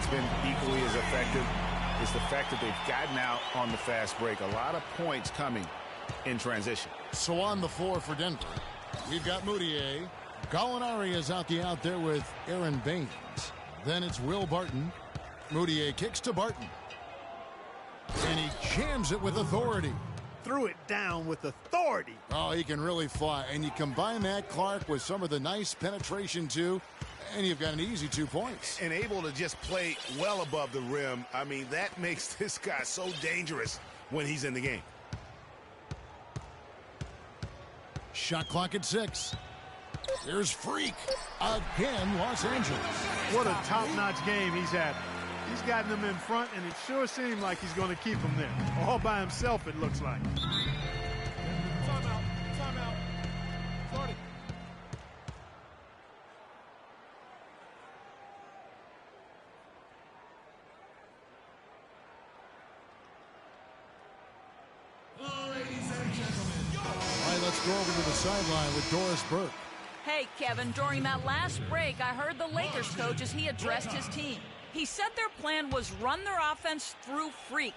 that's been equally as effective is the fact that they've gotten out on the fast break. A lot of points coming in transition. So on the floor for Denver, we've got Moutier. Gallinari is out there with Aaron Baines. Then it's Will Barton. Moutier kicks to Barton. And he jams it with authority. Threw it down with authority. Oh, he can really fly. And you combine that, Clark, with some of the nice penetration, too, and you've got an easy 2 points. And able to just play well above the rim. I mean, that makes this guy so dangerous when he's in the game. Shot clock at 6. Here's Freak. Again, Los Angeles. What a top-notch game he's had. He's gotten them in front, and it sure seemed like he's going to keep them there. All by himself, it looks like. Timeout. Starting. Ladies and gentlemen. All right, let's go over to the sideline with Doris Burke. Hey, Kevin, during that last break, I heard the Lakers coach as he addressed his team. He said their plan was run their offense through Freak.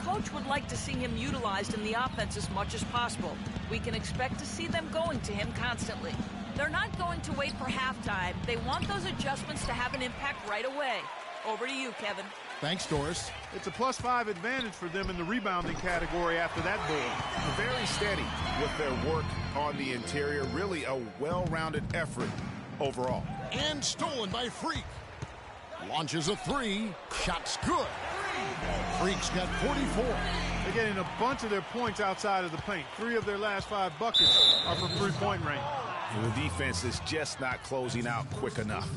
Coach would like to see him utilized in the offense as much as possible. We can expect to see them going to him constantly. They're not going to wait for halftime. They want those adjustments to have an impact right away. Over to you, Kevin. Thanks, Doris. It's a +5 advantage for them in the rebounding category after that board. Very steady with their work on the interior. Really a well-rounded effort overall. And stolen by Freak. Launches a 3. Shot's good. Freak's got 44. They're getting a bunch of their points outside of the paint. 3 of their last 5 buckets are from three-point range. And the defense is just not closing out quick enough.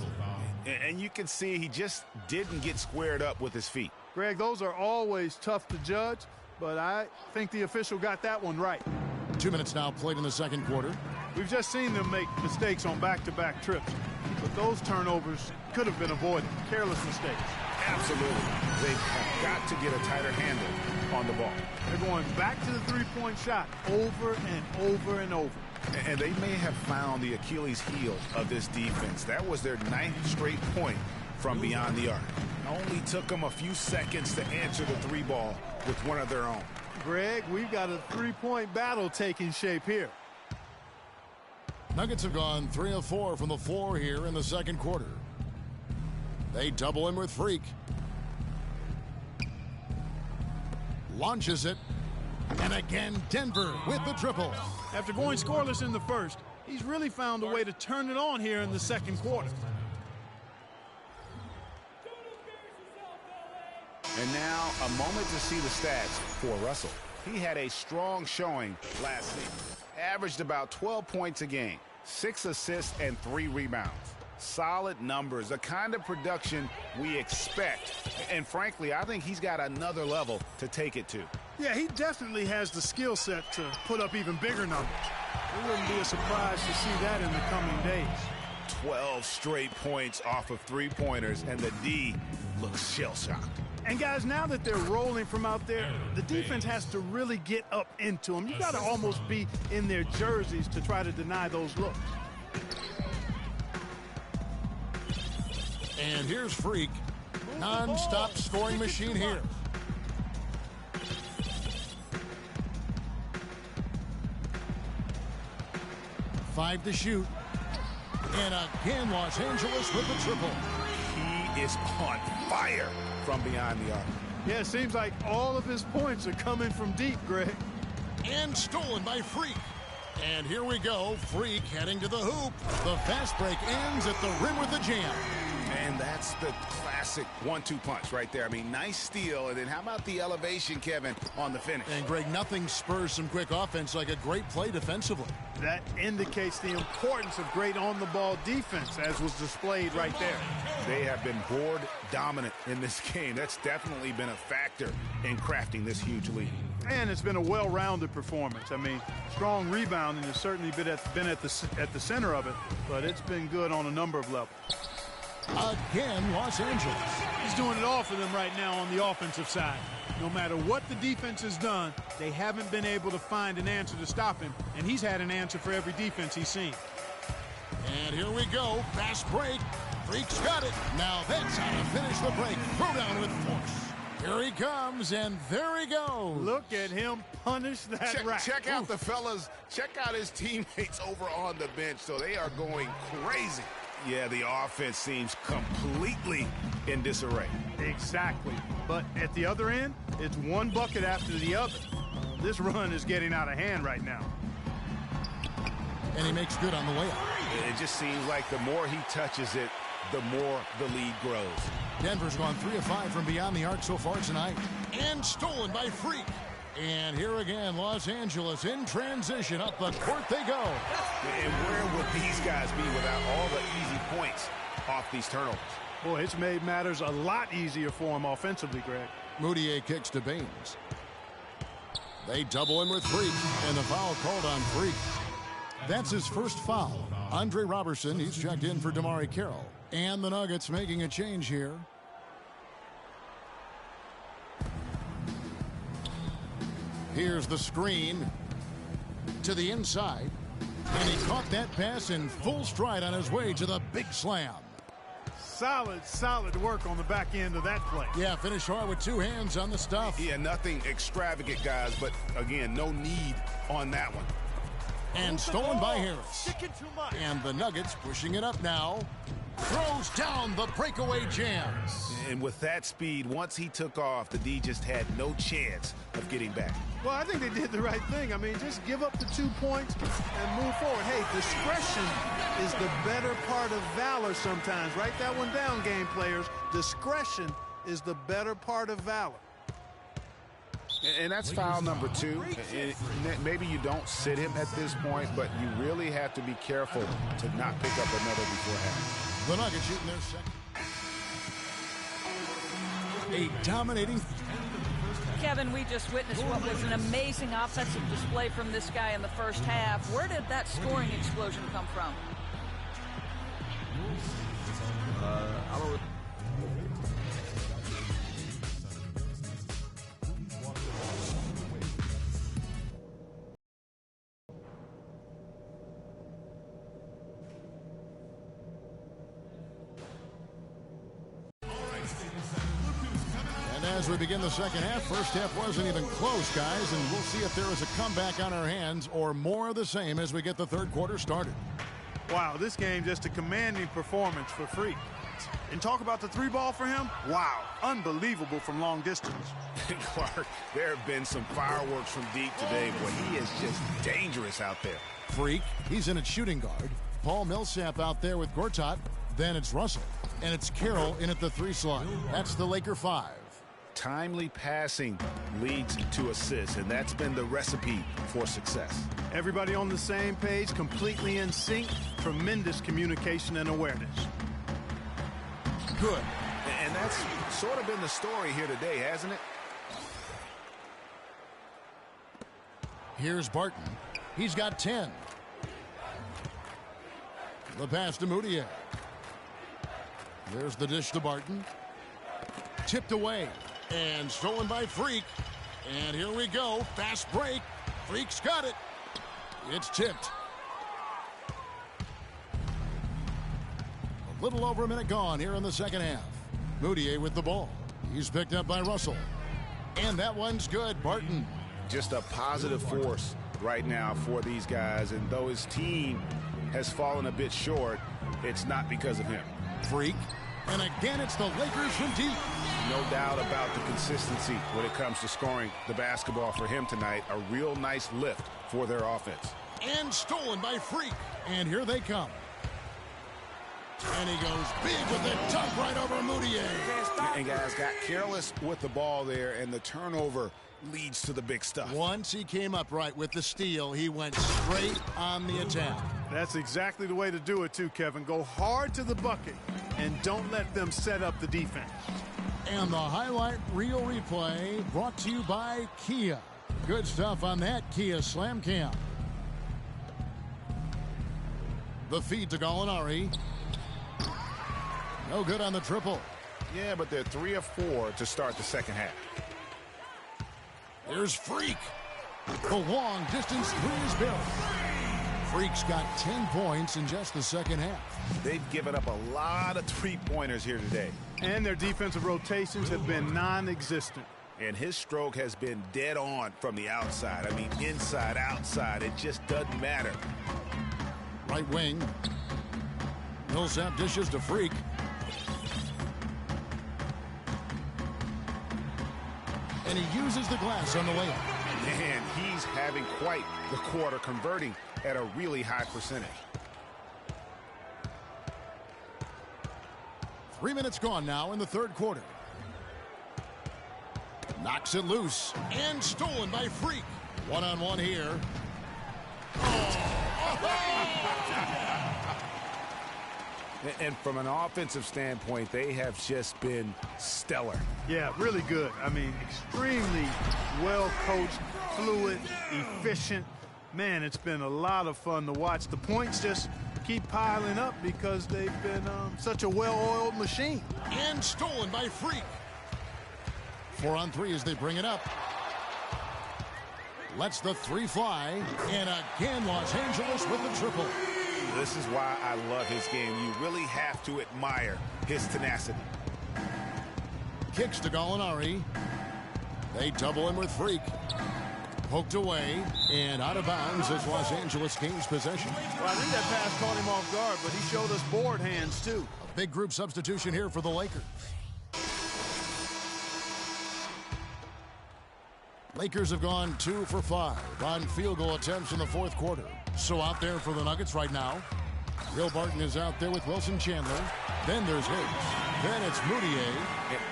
And you can see he just didn't get squared up with his feet. Greg, those are always tough to judge, but I think the official got that one right. 2 minutes now played in the second quarter. We've just seen them make mistakes on back-to-back trips, but those turnovers could have been avoided. Careless mistakes. Absolutely. They've got to get a tighter handle on the ball. They're going back to the three-point shot over and over and over. And they may have found the Achilles heel of this defense. That was their 9th straight point from beyond the arc. Only took them a few seconds to answer the 3 ball with one of their own. Greg, we've got a 3-point battle taking shape here. Nuggets have gone 3 of 4 from the floor here in the second quarter. They double him with Freak. Launches it. And again, Denver with the triple. After going scoreless in the first, he's really found a way to turn it on here in the second quarter. And now a moment to see the stats for Russell. He had a strong showing last season. Averaged about 12 points a game, 6 assists and 3 rebounds. Solid numbers, the kind of production we expect. And frankly, I think he's got another level to take it to. Yeah, he definitely has the skill set to put up even bigger numbers. It wouldn't be a surprise to see that in the coming days. 12 straight points off of 3-pointers, and the D looks shell-shocked. And guys, now that they're rolling from out there, the defense has to really get up into them. You got to almost be in their jerseys to try to deny those looks. And here's Freak. Non-stop scoring machine here. Five to shoot. And again, Los Angeles with the triple. He is on fire from beyond the arc. Yeah, it seems like all of his points are coming from deep, Greg. And stolen by Freak. And here we go. Freak heading to the hoop. The fast break ends at the rim with a jam. And that's the classic 1-2 punch right there. I mean, nice steal. And then how about the elevation, Kevin, on the finish? And, Greg, nothing spurs some quick offense like a great play defensively. That indicates the importance of great on-the-ball defense, as was displayed right there. They have been board dominant in this game. That's definitely been a factor in crafting this huge lead. And it's been a well-rounded performance. I mean, strong rebounding has certainly been at the center of it, but it's been good on a number of levels. Again, Los Angeles. He's doing it all for them right now on the offensive side. No matter what the defense has done, they haven't been able to find an answer to stop him, and he's had an answer for every defense he's seen. And here we go. Fast break. Freak's got it. Now that's how to finish the break. Throw down with force. Here he comes, and there he goes. Look at him punish that rack. Check out the fellas. Check out his teammates over on the bench. So they are going crazy. Yeah, the offense seems completely in disarray. Exactly. But at the other end, it's one bucket after the other. This run is getting out of hand right now. And he makes good on the way up. It just seems like the more he touches it, the more the lead grows. Denver's gone 3 of 5 from beyond the arc so far tonight. And stolen by Freak. And here again, Los Angeles in transition. Up the court they go. And where would these guys be without all the easy points off these turnovers? Boy, it's made matters a lot easier for him offensively, Greg. Moutier kicks to Baines. They double him with Freak. And the foul called on Freak. That's his first foul. Andre Robertson, he's checked in for Damari Carroll. And the Nuggets making a change here. Here's the screen to the inside. And he caught that pass in full stride on his way to the big slam. Solid work on the back end of that play. Yeah, finish hard with 2 hands on the stuff. Yeah, nothing extravagant, guys, but again, no need on that one. And stolen by Harris. And the Nuggets pushing it up now. Throws down the breakaway jams. And with that speed, once he took off, the D just had no chance of getting back. Well, I think they did the right thing. I mean, just give up the 2 points and move forward. Hey, discretion is the better part of valor sometimes. Write that one down, game players. Discretion is the better part of valor. And that's foul number 2. Maybe you don't sit him at this point, but you really have to be careful to not pick up another beforehand. The Nuggets shooting their second. A dominating. Kevin, we just witnessed what was an amazing offensive display from this guy in the first half. Where did that scoring explosion come from? I don't. As we begin the second half, first half wasn't even close, guys, and we'll see if there is a comeback on our hands or more of the same as we get the third quarter started. Wow, this game just a commanding performance for Freak. And talk about the 3-ball for him. Wow, unbelievable from long distance. Clark, there have been some fireworks from deep today, but he is just dangerous out there. Freak, he's in at shooting guard. Paul Millsap out there with Gortat. Then it's Russell. And it's Carroll in at the 3 slot. That's the Laker 5. Timely passing leads to assists, and that's been the recipe for success. Everybody on the same page, completely in sync, tremendous communication and awareness. Good. And that's sort of been the story here today, hasn't it? Here's Barton. He's got 10. The pass to Moutier. There's the dish to Barton. Tipped away. And stolen by Freak. And here we go. Fast break. Freak's got it. It's tipped. A little over a minute gone here in the second half. Moutier with the ball. He's picked up by Russell. And that one's good. Barton. Just a positive force right now for these guys. And though his team has fallen a bit short, it's not because of him. Freak. And again, it's the Lakers from deep. No doubt about the consistency when it comes to scoring the basketball for him tonight. A real nice lift for their offense. And stolen by Freak. And here they come. And he goes big with the dunk right over Moutier. And guys got careless with the ball there, and the turnover leads to the big stuff. Once he came up right with the steal, he went straight on the attack. That's exactly the way to do it too, Kevin. Go hard to the bucket and don't let them set up the defense. And the highlight reel replay brought to you by Kia. Good stuff on that Kia Slam Cam. The feed to Gallinari. No good on the triple. Yeah, but they're 3 of 4 to start the second half. Here's Freak. The long distance three is built. Freak's got 10 points in just the second half. They've given up a lot of three-pointers here today. And their defensive rotations have been non-existent. And his stroke has been dead on from the outside. I mean, inside, outside, it just doesn't matter. Right wing. Millsap dishes to Freak. And he uses the glass on the layup. Man, he's having quite the quarter, converting at a really high percentage. 3 minutes gone now in the third quarter. Knocks it loose and stolen by Freak. One-on-one here. And from an offensive standpoint, they have just been stellar. Yeah, really good. I mean, extremely well-coached, fluid, efficient. Man, it's been a lot of fun to watch. The points just keep piling up because they've been such a well-oiled machine. And stolen by Freak. 4 on 3 as they bring it up. Lets the three fly. And again, Los Angeles with the triple. This is why I love his game. You really have to admire his tenacity. Kicks to Gallinari. They double him with Freak. Poked away and out of bounds as Los Angeles gains possession. Well, I think that pass caught him off guard, but he showed us board hands, too. A big group substitution here for the Lakers. Lakers have gone 2 for 5 on field goal attempts in the fourth quarter. So out there for the Nuggets right now. Will Barton is out there with Wilson Chandler. Then there's Higgs. Then it's Moutier.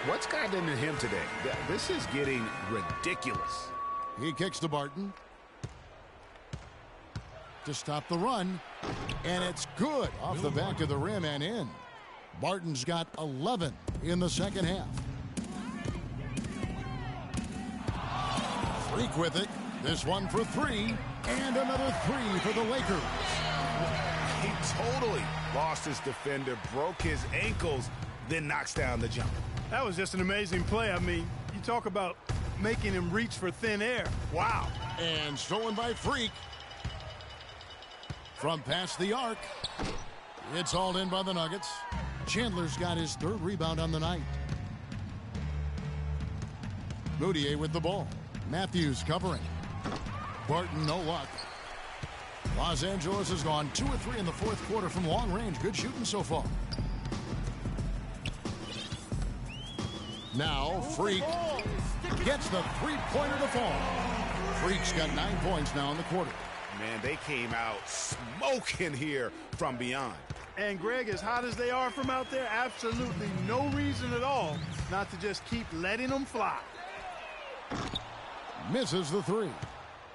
What's gotten into him today? This is getting ridiculous. He kicks to Barton to stop the run. And it's good off the back of the rim and in. Barton's got 11 in the second half. Freak with it. This one for 3. And another 3 for the Lakers. He totally lost his defender, broke his ankles, then knocks down the jumper. That was just an amazing play. I mean, you talk about making him reach for thin air. Wow. And stolen by Freak. From past the arc. It's hauled in by the Nuggets. Chandler's got his 3rd rebound on the night. Moutier with the ball. Matthews covering. Barton, no luck. Los Angeles has gone 2 of 3 in the fourth quarter from long range. Good shooting so far. Now, Freak gets the three-pointer to fall. Freak's got 9 points now in the quarter. Man, they came out smoking here from beyond. And, Greg, as hot as they are from out there, absolutely no reason at all not to just keep letting them fly. Misses the 3.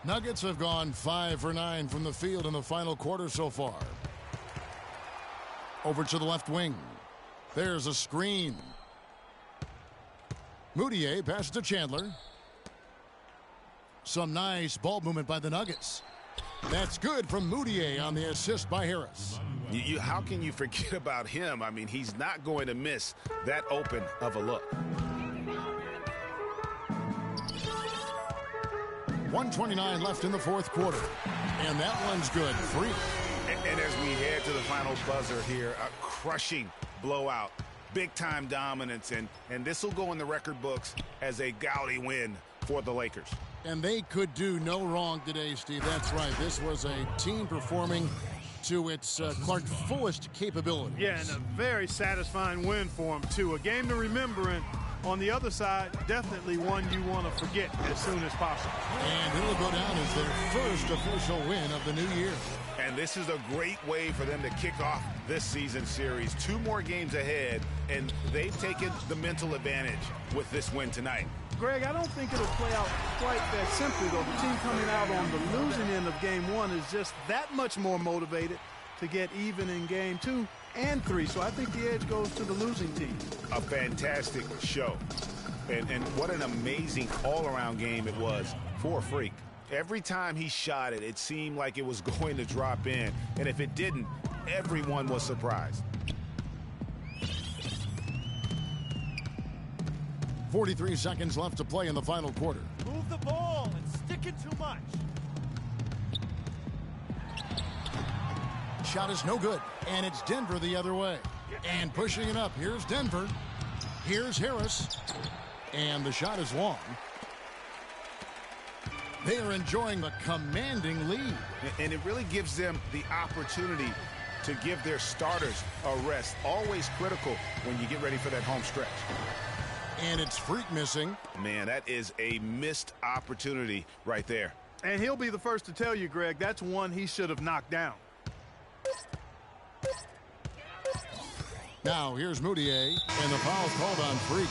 Nuggets have gone 5 for 9 from the field in the final quarter so far. Over to the left wing. There's a screen. Moutier passes to Chandler. Some nice ball movement by the Nuggets. That's good from Moutier on the assist by Harris. How can you forget about him? I mean, he's not going to miss that open of a look. 1:29 left in the fourth quarter. And that one's good. Free. And as we head to the final buzzer here, a crushing blowout. Big-time dominance. And this will go in the record books as a gaudy win for the Lakers. And they could do no wrong today, Steve. That's right. This was a team performing to its Clark fullest capabilities. Yeah, and a very satisfying win for them, too. A game to remember, and on the other side, definitely one you want to forget as soon as possible. And it'll go down as their first official win of the new year. And this is a great way for them to kick off this season series. 2 more games ahead, and they've taken the mental advantage with this win tonight. Greg, I don't think it'll play out quite that simply, though. The team coming out on the losing end of game 1 is just that much more motivated to get even in game 2 and 3. So I think the edge goes to the losing team. A fantastic show. And what an amazing all-around game it was for Freak. Every time he shot it, it seemed like it was going to drop in. And if it didn't, everyone was surprised. 43 seconds left to play in the final quarter. Move the ball and stick it too much. shot is no good, and it's Denver the other way. And pushing it up, here's Denver. Here's Harris, and the shot is long. They are enjoying a commanding lead. And it really gives them the opportunity to give their starters a rest. Always critical when you get ready for that home stretch. And it's Freak missing. Man, that is a missed opportunity right there. And he'll be the first to tell you, Greg, that's one he should have knocked down. Now here's Moutier, and the foul called on Freak.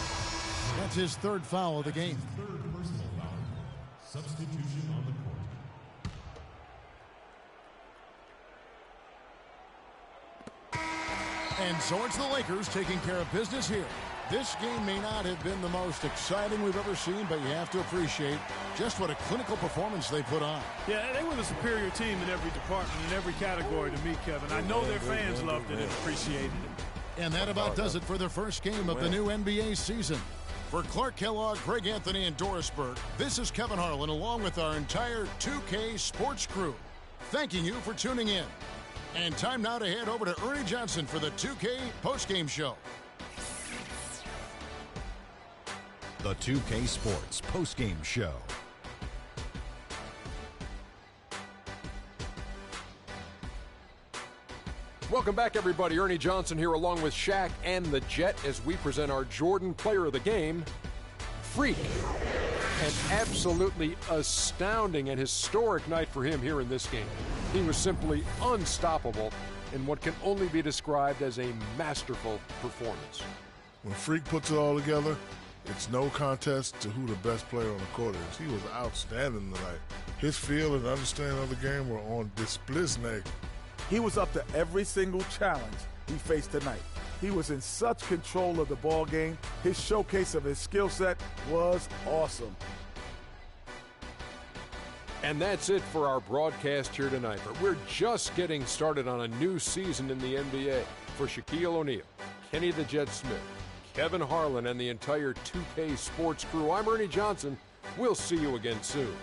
That's his third foul of the game. Third personal foul. Substitution on the court. And so it's the Lakers taking care of business here. This game may not have been the most exciting we've ever seen, but you have to appreciate just what a clinical performance they put on. Yeah, they were the superior team in every department, in every category to me, Kevin. I know their fans loved it and appreciated it. And that about does it for the first game of the new NBA season. For Clark Kellogg, Greg Anthony, and Doris Burke, this is Kevin Harlan along with our entire 2K sports crew, thanking you for tuning in. And time now to head over to Ernie Johnson for the 2K postgame show. The 2K Sports postgame show. Welcome back, everybody. Ernie Johnson here along with Shaq and the Jet as we present our Jordan Player of the Game, Freak. An absolutely astounding and historic night for him here in this game. He was simply unstoppable in what can only be described as a masterful performance. When Freak puts it all together, it's no contest to who the best player on the court is. He was outstanding tonight. His feel and understanding of the game were on display. He was up to every single challenge he faced tonight. He was in such control of the ball game. His showcase of his skill set was awesome. And that's it for our broadcast here tonight. But we're just getting started on a new season in the NBA. For Shaquille O'Neal, Kenny the Jet Smith, Kevin Harlan, and the entire 2K Sports crew, I'm Ernie Johnson. We'll see you again soon.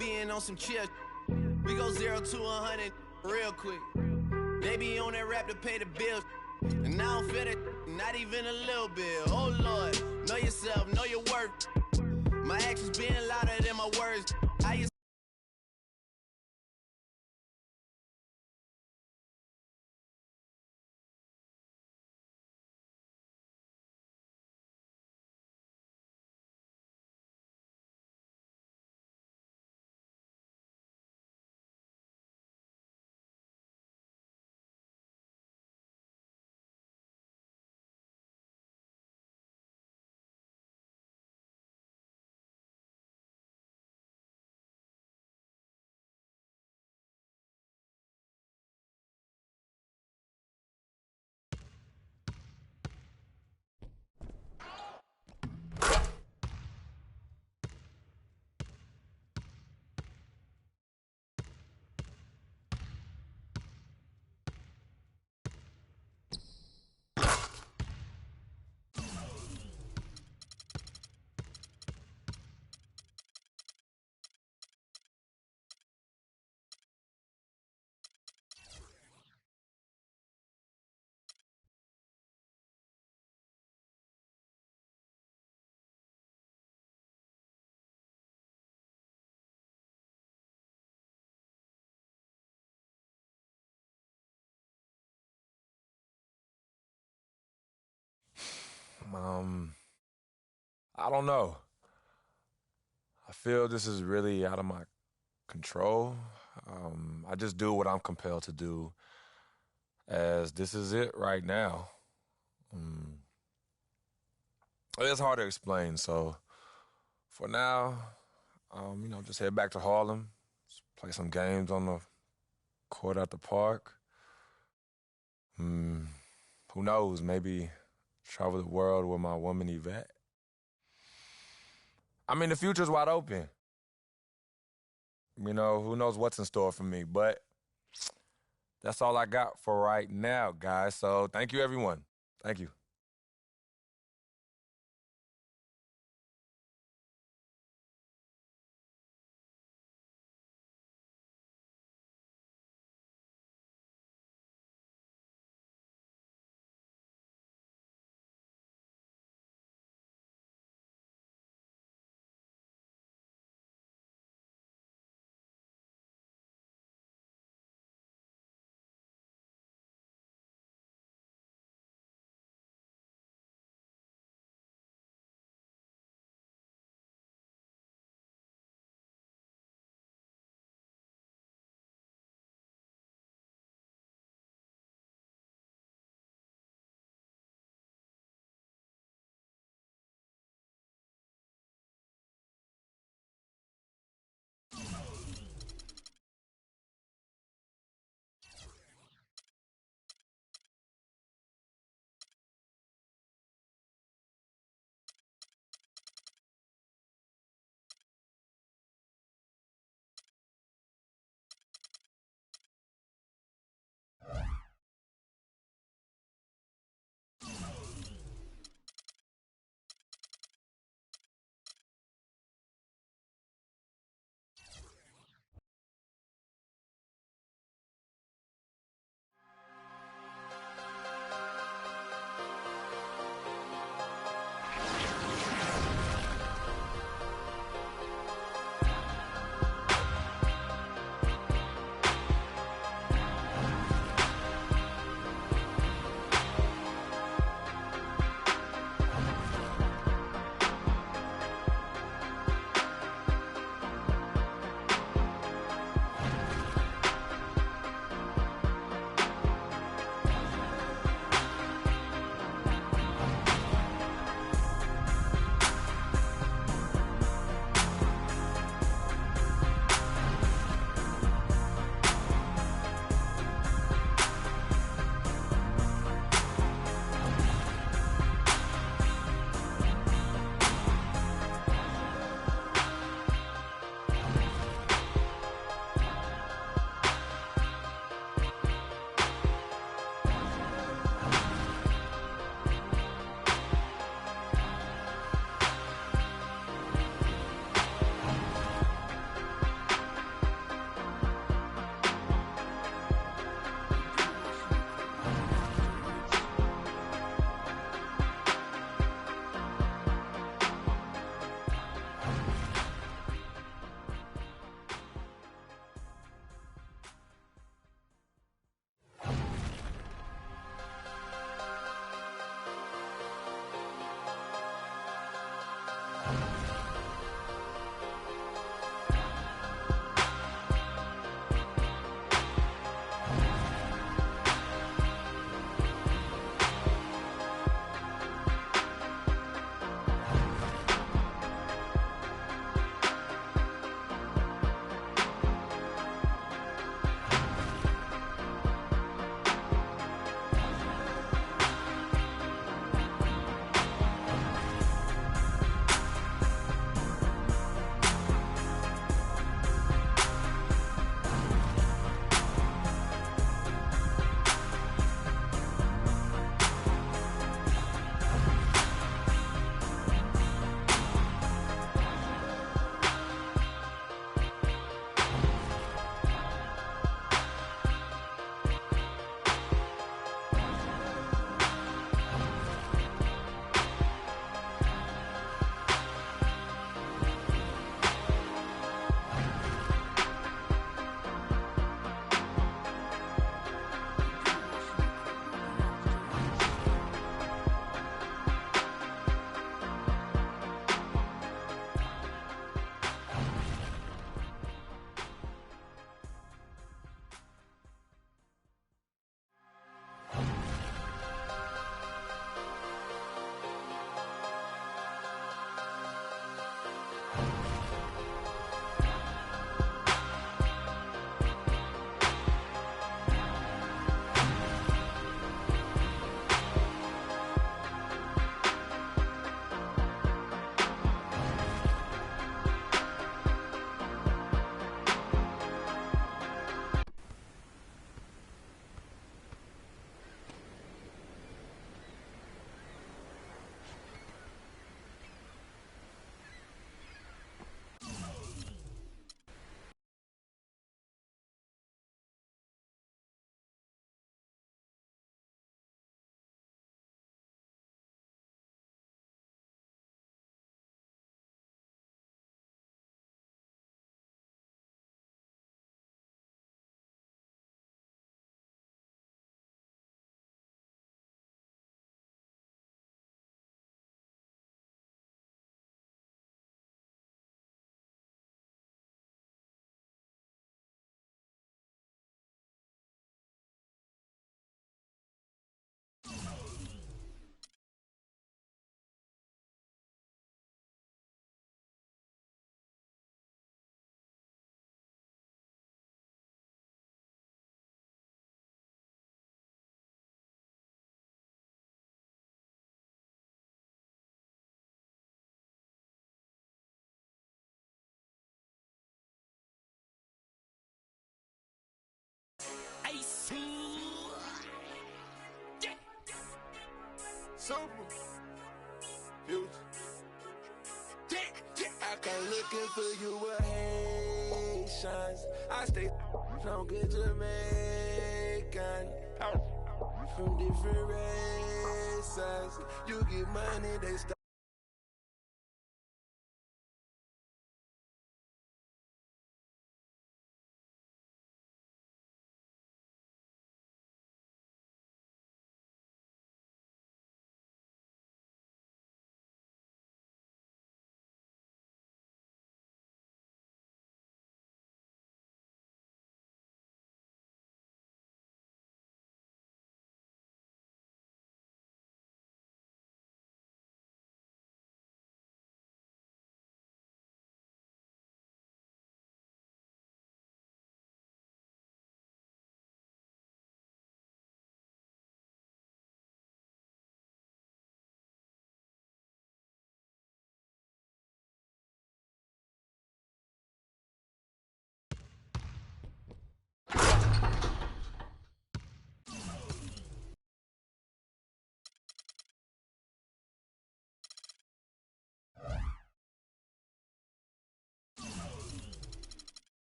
being on some chill. We go 0 to 100 real quick. They be on that rap to pay the bills. And I don't feel it, not even a little bit. Oh Lord, know yourself, know your worth. My actions being louder than my words. I used I don't know. I feel this is really out of my control. I just do what I'm compelled to do, as this is it right now. It's hard to explain, so for now, just head back to Harlem, just play some games on the court at the park. Who knows, maybe travel the world with my woman Yvette. I mean, the future's wide open. You know, who knows what's in store for me, but that's all I got for right now, guys. So thank you, everyone. Thank you. Super. Future. I come looking for you with Haitians. I stay from good Jamaican. From different races. You get money, they stop.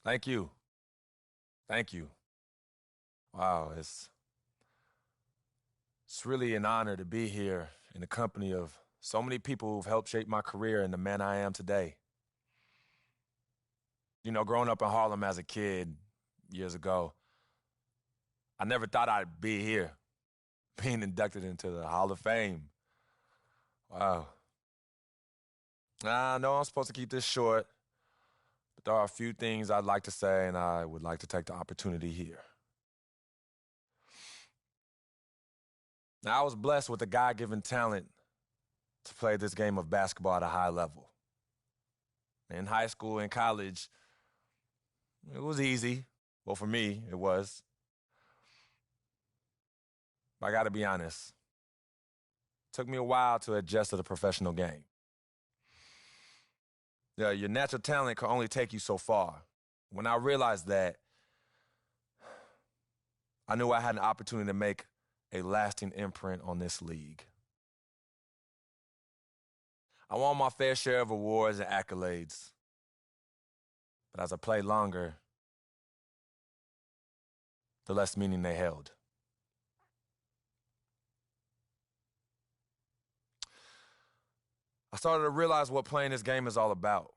Thank you. Thank you. Wow, it's really an honor to be here in the company of so many people who've helped shape my career and the man I am today. You know, growing up in Harlem as a kid years ago, I never thought I'd be here, being inducted into the Hall of Fame. Wow. I know I'm supposed to keep this short, but there are a few things I'd like to say, and I would like to take the opportunity here. Now, I was blessed with a God-given talent to play this game of basketball at a high level. In high school and college, it was easy. Well, for me, it was. But I got to be honest. It took me a while to adjust to the professional game. Yeah, your natural talent can only take you so far. When I realized that, I knew I had an opportunity to make a lasting imprint on this league. I won my fair share of awards and accolades. But as I played longer, the less meaning they held. I started to realize what playing this game is all about.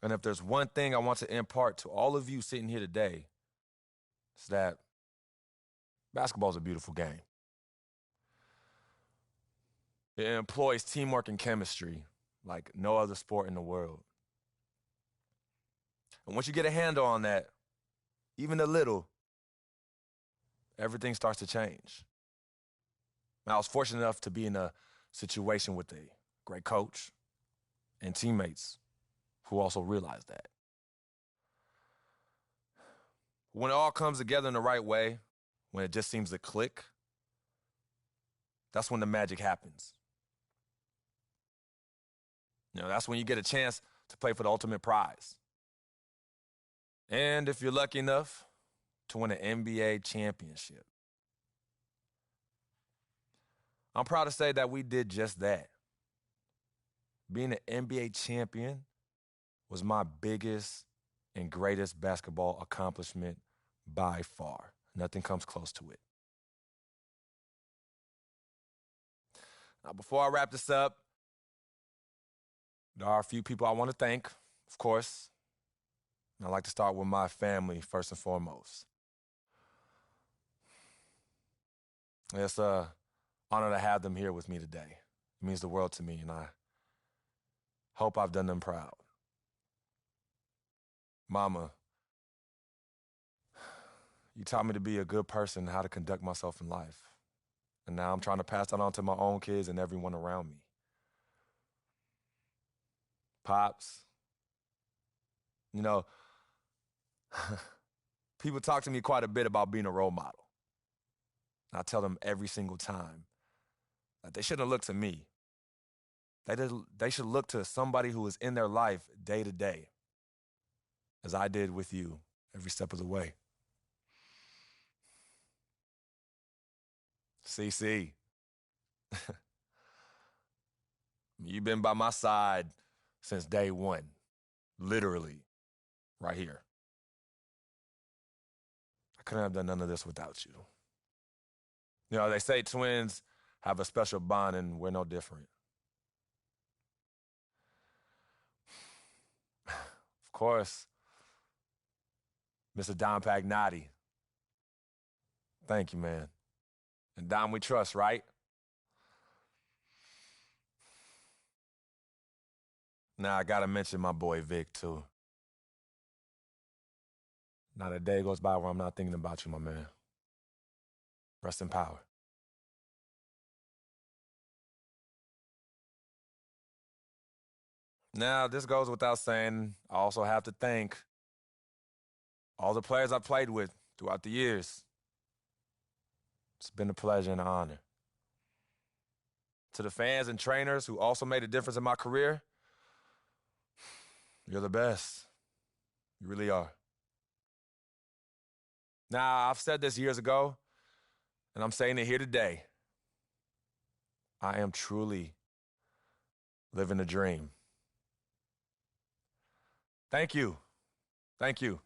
And if there's one thing I want to impart to all of you sitting here today, it's that basketball is a beautiful game. It employs teamwork and chemistry like no other sport in the world. And once you get a handle on that, even a little, everything starts to change. Now, I was fortunate enough to be in a situation with a great coach and teammates who also realized that. When it all comes together in the right way, when it just seems to click, that's when the magic happens. You know, that's when you get a chance to play for the ultimate prize. And if you're lucky enough to win an NBA championship. I'm proud to say that we did just that. Being an NBA champion was my biggest and greatest basketball accomplishment by far. Nothing comes close to it. Now, before I wrap this up, there are a few people I want to thank, of course. And I'd like to start with my family first and foremost. It's an honor to have them here with me today. It means the world to me, and I hope I've done them proud. Mama, you taught me to be a good person and how to conduct myself in life. And now I'm trying to pass that on to my own kids and everyone around me. Pops, you know, people talk to me quite a bit about being a role model. I tell them every single time that they shouldn't look to me. They should look to somebody who is in their life day to day, as I did with you every step of the way. CC, you've been by my side since day one, literally, right here. I couldn't have done none of this without you. You know, they say twins have a special bond, and we're no different. Of course, Mr. Nba2k16. Thank you, man. And Dom, we trust, right? Now, I gotta mention my boy Vic, too. Not a day goes by where I'm not thinking about you, my man. Rest in power. Now, this goes without saying, I also have to thank all the players I played with throughout the years. It's been a pleasure and an honor. To the fans and trainers who also made a difference in my career, you're the best. You really are. Now, I've said this years ago, and I'm saying it here today. I am truly living a dream. Thank you. Thank you.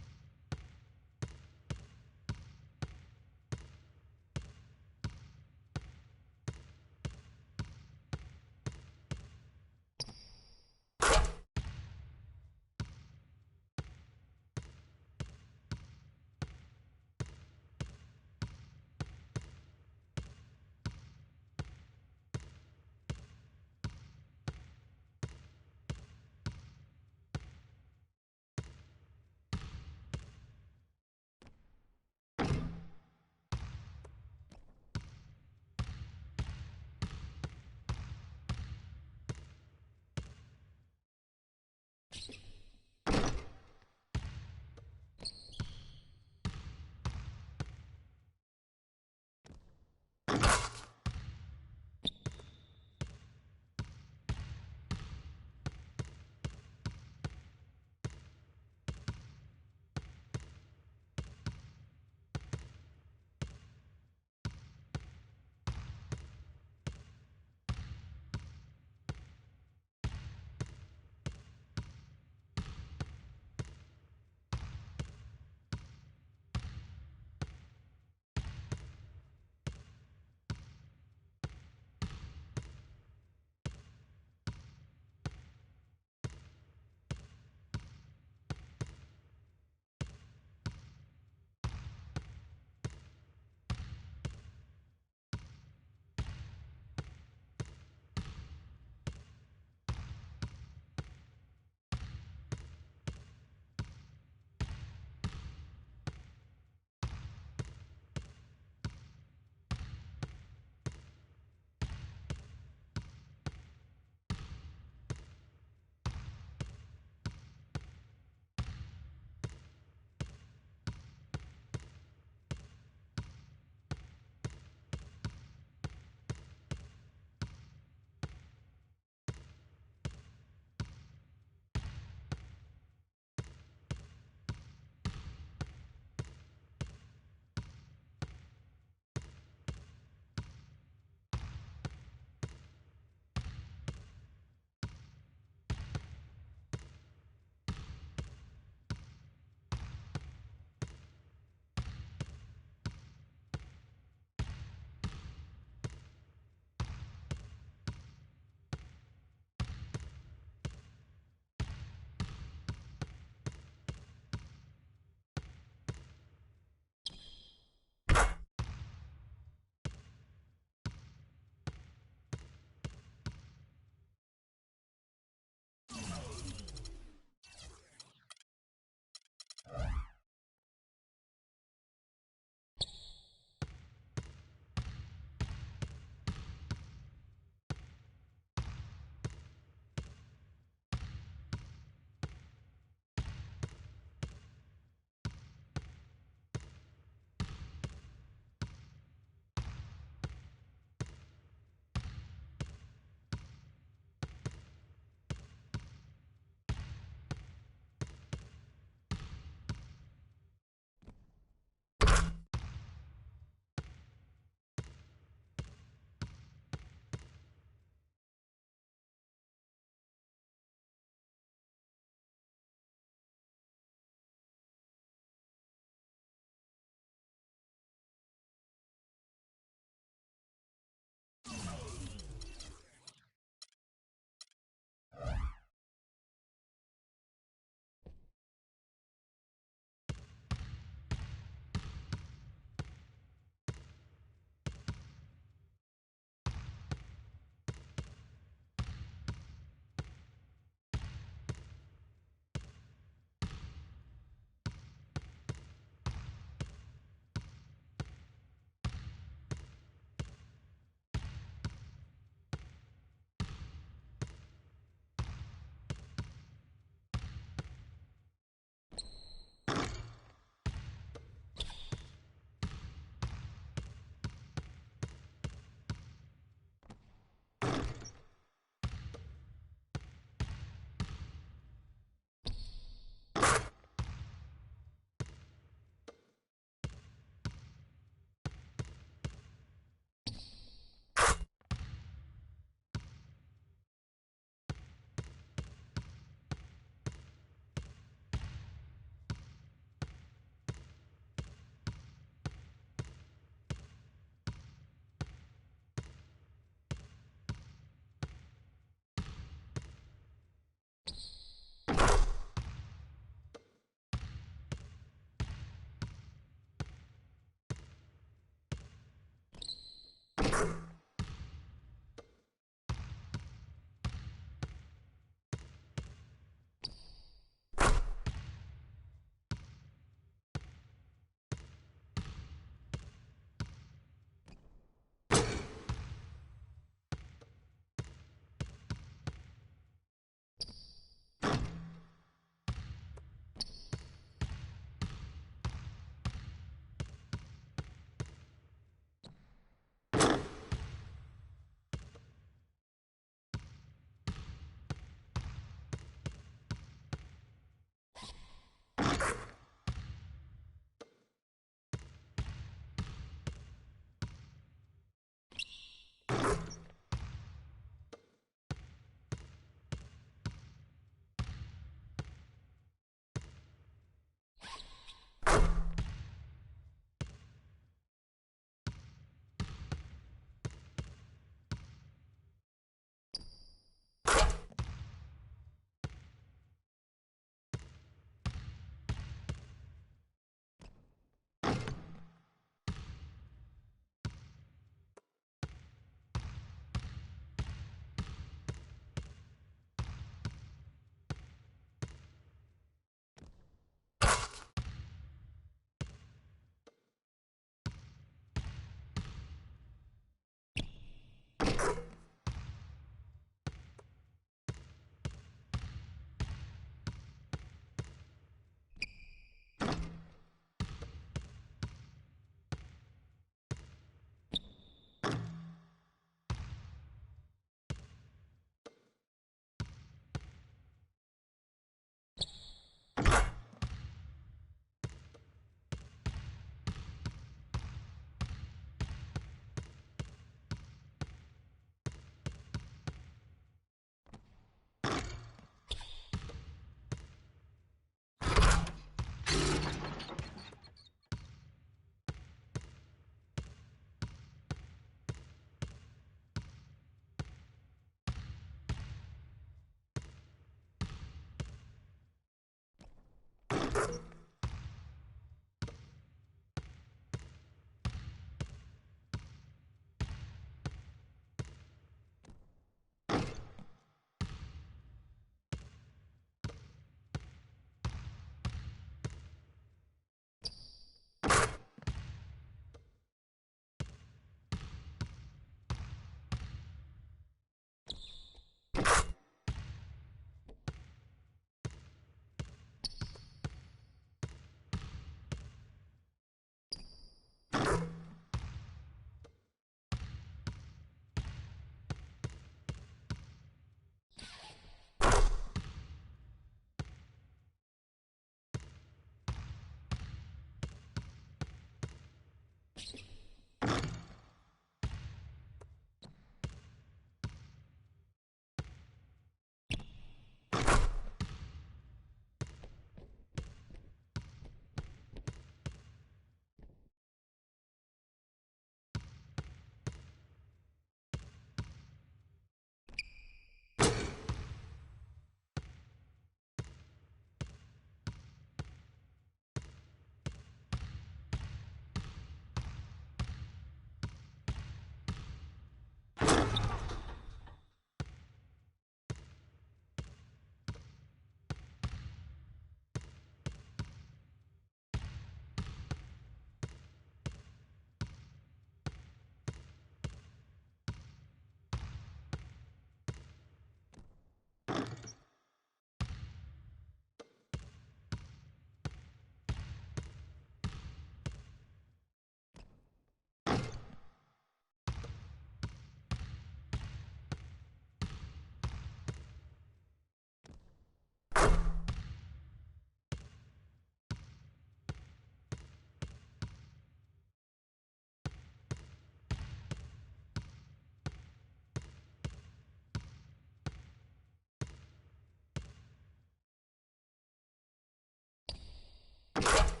it.